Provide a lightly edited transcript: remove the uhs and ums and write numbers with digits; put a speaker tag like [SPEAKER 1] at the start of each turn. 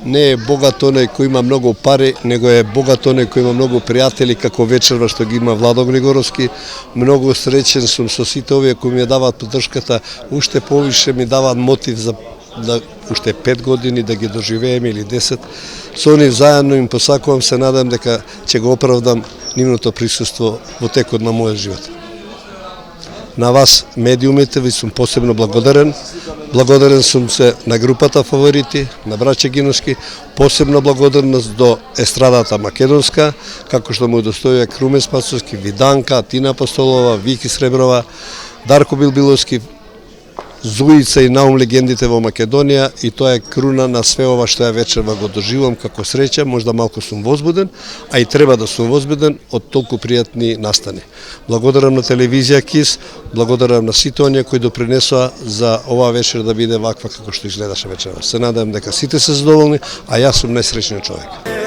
[SPEAKER 1] не е богат оној кој има многу пари, него е богат оној кој има многу пријатели, како вечерва што ги има Владо Григоровски. Многу среќен сум со сите овие кои ми даваат поддршката, уште повише ми даваат мотив за да уште 5 години да ги доживееме или 10. Со нив заедно им посакувам, се надам дека ќе го оправдам нивното присуство во текот на мојот живот. На вас, медиумите, ви сум посебно благодарен. Благодарен сум се на групата Фаворити, на браќа Гиновски, посебна благодарност до естрадата македонска, како што му удостоија Крумен Спасовски, Виданка, Тина Апостолова, Вики Среброва, Дарко Билбиловски, Зуица и Наум легендите во Македонија, и тоа е круна на све ова што ја вечерва го доживам како среќа. Можда малку сум возбуден, а и треба да сум возбуден од толку пријатни настани. Благодарам на телевизија КИС, благодарам на сите оние кои допринесоа за оваа вечер да биде ваква како што изгледаше вечерва. Се надевам дека сите се задоволни, а јас сум најсреќниот човек.